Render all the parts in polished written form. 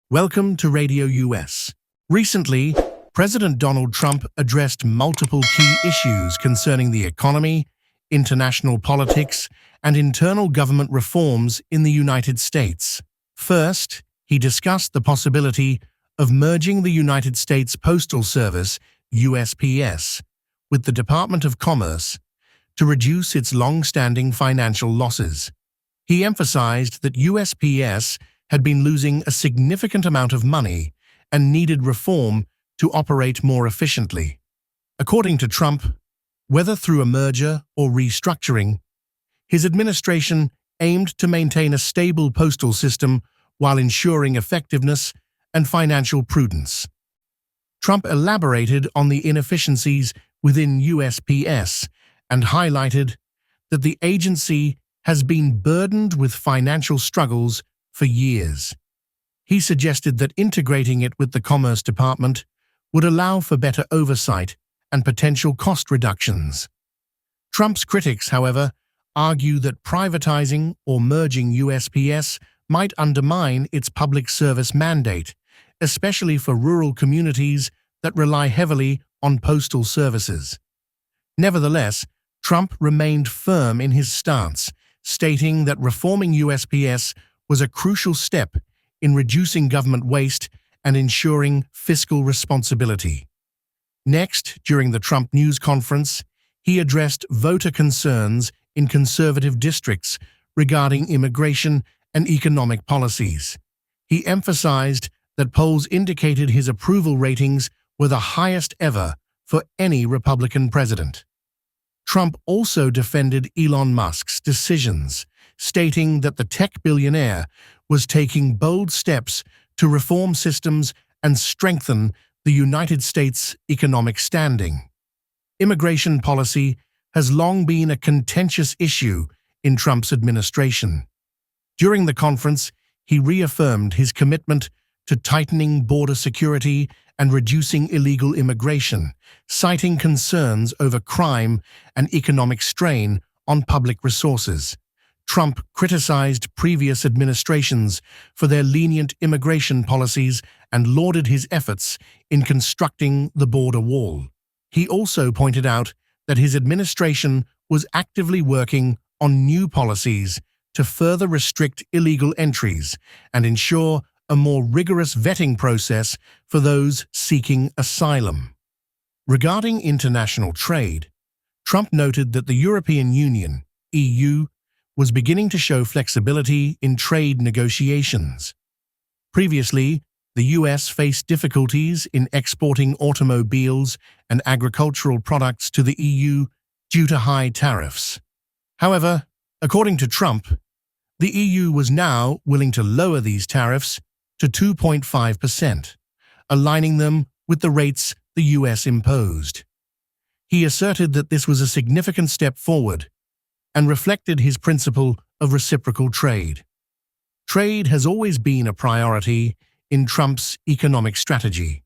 Welcome to RadioU.S. Recently, President Donald Trump addressed multiple key issues concerning the economy, international politics, and internal government reforms in the United States. First, he discussed the possibility of merging the United States Postal Service, USPS, with the Department of Commerce to reduce its long-standing financial losses. He emphasized that USPS had been losing a significant amount of money and needed reform to operate more efficiently. According to Trump, whether through a merger or restructuring, his administration aimed to maintain a stable postal system while ensuring effectiveness and financial prudence. Trump elaborated on the inefficiencies within USPS and highlighted that the agency has been burdened with financial struggles for years. He suggested that integrating it with the Commerce Department would allow for better oversight and potential cost reductions. Trump's critics, however, argue that privatizing or merging USPS might undermine its public service mandate, especially for rural communities that rely heavily on postal services. Nevertheless, Trump remained firm in his stance, stating that reforming USPS was a crucial step in reducing government waste and ensuring fiscal responsibility. Next, during the Trump news conference, he addressed voter concerns in conservative districts regarding immigration and economic policies. He emphasized that polls indicated his approval ratings were the highest ever for any Republican president. Trump also defended Elon Musk's decisions, stating that the tech billionaire was taking bold steps to reform systems and strengthen the United States' economic standing. Immigration policy has long been a contentious issue in Trump's administration. During the conference, he reaffirmed his commitment to tightening border security and reducing illegal immigration, citing concerns over crime and economic strain on public resources. Trump criticized previous administrations for their lenient immigration policies and lauded his efforts in constructing the border wall. He also pointed out that his administration was actively working on new policies to further restrict illegal entries and ensure a more rigorous vetting process for those seeking asylum. Regarding international trade, Trump noted that the European Union, EU, was beginning to show flexibility in trade negotiations. Previously, the US faced difficulties in exporting automobiles and agricultural products to the EU due to high tariffs. However, according to Trump, the EU was now willing to lower these tariffs to 2.5%, aligning them with the rates the US imposed. He asserted that this was a significant step forward and reflected his principle of reciprocal trade. Trade has always been a priority in Trump's economic strategy.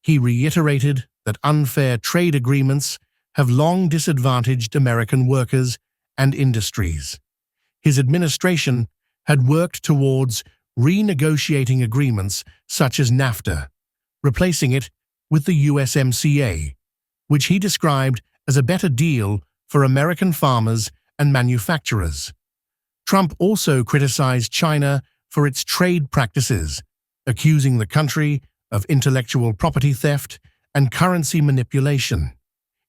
He reiterated that unfair trade agreements have long disadvantaged American workers and industries. His administration had worked towards renegotiating agreements such as NAFTA, replacing it with the USMCA, which he described as a better deal for American farmers and manufacturers. Trump also criticized China for its trade practices, accusing the country of intellectual property theft and currency manipulation.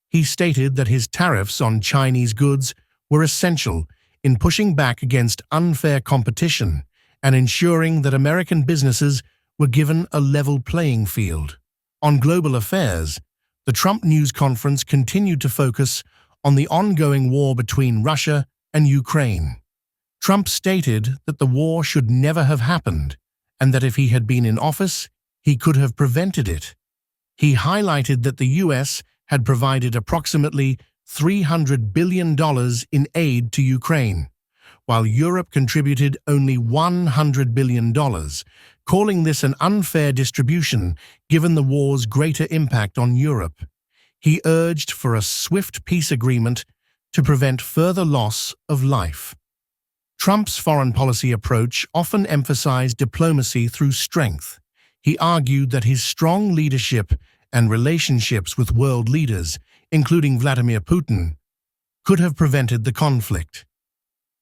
He stated that his tariffs on Chinese goods were essential in pushing back against unfair competition and ensuring that American businesses were given a level playing field. On global affairs, the Trump news conference continued to focus on the ongoing war between Russia and Ukraine. Trump stated that the war should never have happened, and that if he had been in office, he could have prevented it. He highlighted that the US had provided approximately $300 billion in aid to Ukraine, while Europe contributed only $100 billion, calling this an unfair distribution given the war's greater impact on Europe. He urged for a swift peace agreement to prevent further loss of life. Trump's foreign policy approach often emphasized diplomacy through strength. He argued that his strong leadership and relationships with world leaders, including Vladimir Putin, could have prevented the conflict.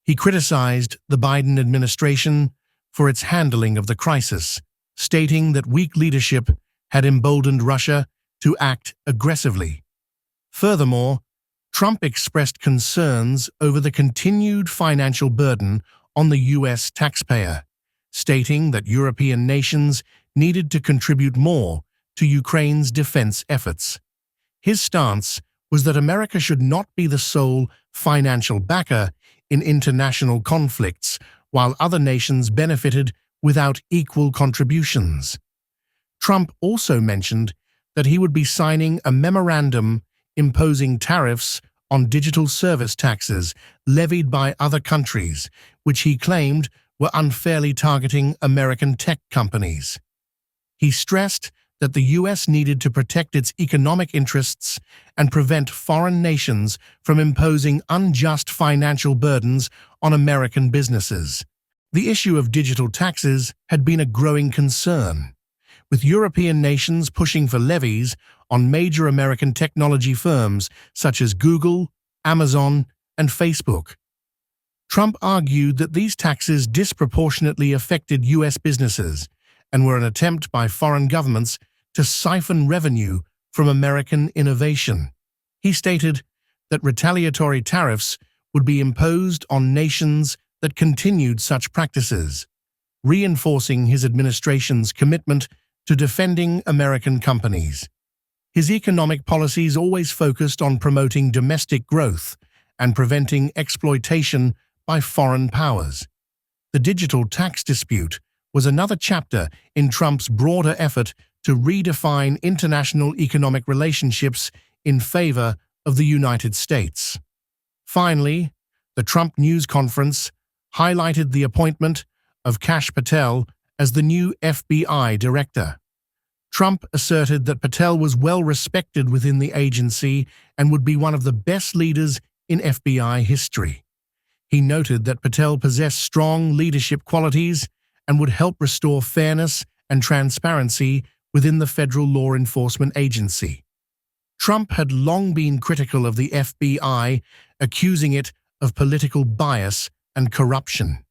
He criticized the Biden administration for its handling of the crisis, stating that weak leadership had emboldened Russia to act aggressively. Furthermore, Trump expressed concerns over the continued financial burden on the U.S. taxpayer, stating that European nations needed to contribute more to Ukraine's defense efforts. His stance was that America should not be the sole financial backer in international conflicts, while other nations benefited without equal contributions. Trump also mentioned that he would be signing a memorandum imposing tariffs on digital service taxes levied by other countries, which he claimed were unfairly targeting American tech companies. He stressed that the U.S. needed to protect its economic interests and prevent foreign nations from imposing unjust financial burdens on American businesses. The issue of digital taxes had been a growing concern, with European nations pushing for levies on major American technology firms such as Google, Amazon, and Facebook. Trump argued that these taxes disproportionately affected U.S. businesses and were an attempt by foreign governments to siphon revenue from American innovation. He stated that retaliatory tariffs would be imposed on nations that continued such practices, reinforcing his administration's commitment to defending American companies. His economic policies always focused on promoting domestic growth and preventing exploitation by foreign powers. The digital tax dispute was another chapter in Trump's broader effort to redefine international economic relationships in favor of the United States. Finally, the Trump news conference highlighted the appointment of Kash Patel as the new FBI director. Trump asserted that Patel was well respected within the agency and would be one of the best leaders in FBI history. He noted that Patel possessed strong leadership qualities and would help restore fairness and transparency within the federal law enforcement agency. Trump had long been critical of the FBI, accusing it of political bias and corruption.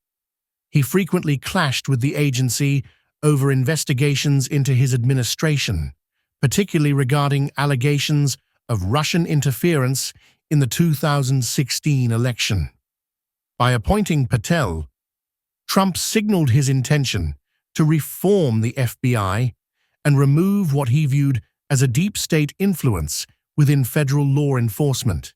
He frequently clashed with the agency over investigations into his administration, particularly regarding allegations of Russian interference in the 2016 election. By appointing Patel, Trump signaled his intention to reform the FBI and remove what he viewed as a deep state influence within federal law enforcement.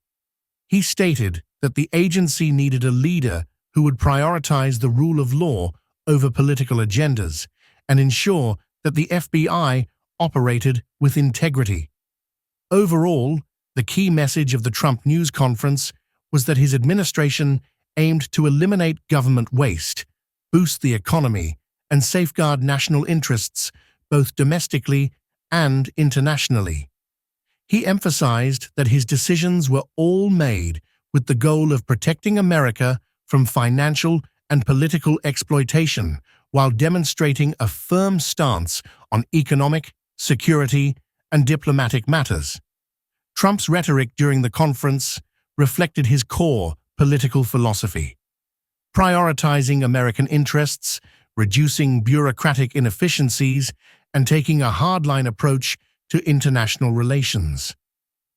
He stated that the agency needed a leader who would prioritize the rule of law over political agendas and ensure that the FBI operated with integrity. Overall, the key message of the Trump news conference was that his administration aimed to eliminate government waste, boost the economy, and safeguard national interests both domestically and internationally. He emphasized that his decisions were all made with the goal of protecting America from financial and political exploitation while demonstrating a firm stance on economic, security, and diplomatic matters. Trump's rhetoric during the conference reflected his core political philosophy, prioritizing American interests, reducing bureaucratic inefficiencies, and taking a hardline approach to international relations.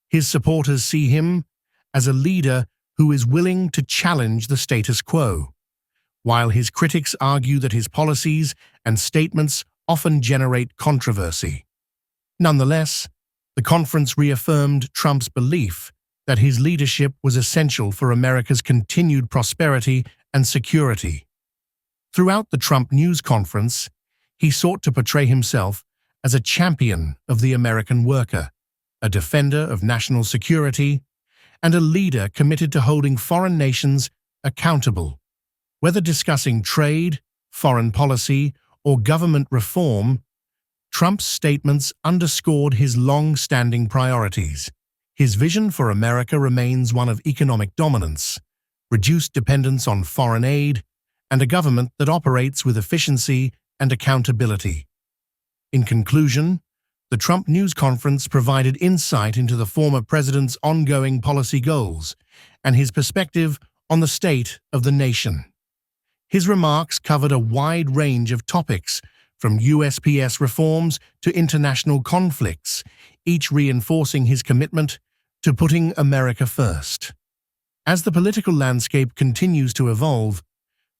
His supporters see him as a leader who is willing to challenge the status quo, while his critics argue that his policies and statements often generate controversy. Nonetheless, the conference reaffirmed Trump's belief that his leadership was essential for America's continued prosperity and security. Throughout the Trump news conference, he sought to portray himself as a champion of the American worker, a defender of national security, and a leader committed to holding foreign nations accountable. Whether discussing trade, foreign policy, or government reform, Trump's statements underscored his long-standing priorities. His vision for America remains one of economic dominance, reduced dependence on foreign aid, and a government that operates with efficiency and accountability. In conclusion, the Trump news conference provided insight into the former president's ongoing policy goals and his perspective on the state of the nation. His remarks covered a wide range of topics, from USPS reforms to international conflicts, each reinforcing his commitment to putting America first. As the political landscape continues to evolve,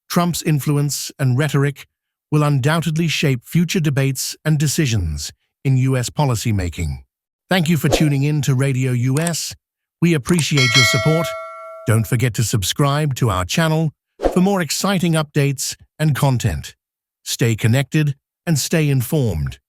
Trump's influence and rhetoric will undoubtedly shape future debates and decisions in U.S. policymaking. Thank you for tuning in to Radio U.S. We appreciate your support. Don't forget to subscribe to our channel for more exciting updates and content. Stay connected and stay informed.